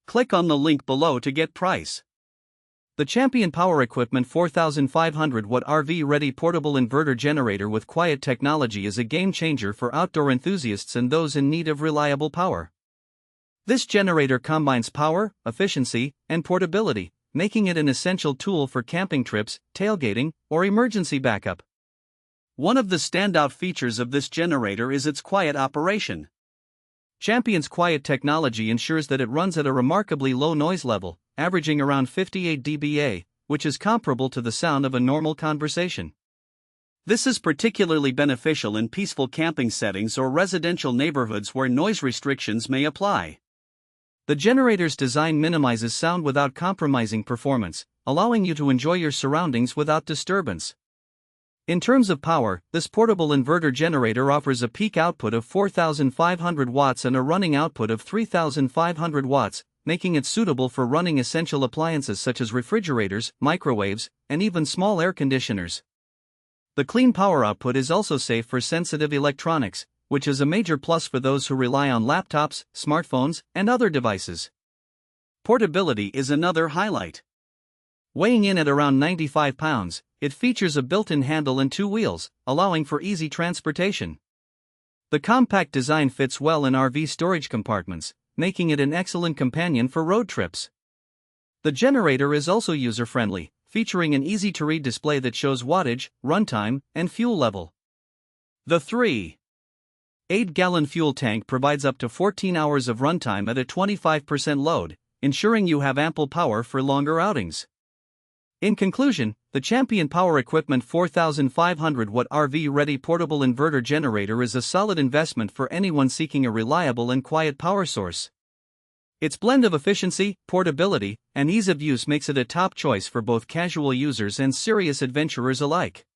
Click on the link below to get price. The Champion Power Equipment 4500-watt RV-ready portable inverter generator with quiet technology is a game-changer for outdoor enthusiasts and those in need of reliable power. This generator combines power, efficiency, and portability, making it an essential tool for camping trips, tailgating, or emergency backup. One of the standout features of this generator is its quiet operation. Champion's quiet technology ensures that it runs at a remarkably low noise level, averaging around 58 dBA, which is comparable to the sound of a normal conversation. This is particularly beneficial in peaceful camping settings or residential neighborhoods where noise restrictions may apply. The generator's design minimizes sound without compromising performance, allowing you to enjoy your surroundings without disturbance. In terms of power, this portable inverter generator offers a peak output of 4,500 watts and a running output of 3,500 watts, making it suitable for running essential appliances such as refrigerators, microwaves, and even small air conditioners. The clean power output is also safe for sensitive electronics, which is a major plus for those who rely on laptops, smartphones, and other devices. Portability is another highlight. Weighing in at around 95 pounds, it features a built-in handle and 2 wheels, allowing for easy transportation. The compact design fits well in RV storage compartments, making it an excellent companion for road trips. The generator is also user-friendly, featuring an easy-to-read display that shows wattage, runtime, and fuel level. The 3.8-gallon fuel tank provides up to 14 hours of runtime at a 25% load, ensuring you have ample power for longer outings. In conclusion, the Champion Power Equipment 4500-watt RV-ready portable inverter generator is a solid investment for anyone seeking a reliable and quiet power source. Its blend of efficiency, portability, and ease of use makes it a top choice for both casual users and serious adventurers alike.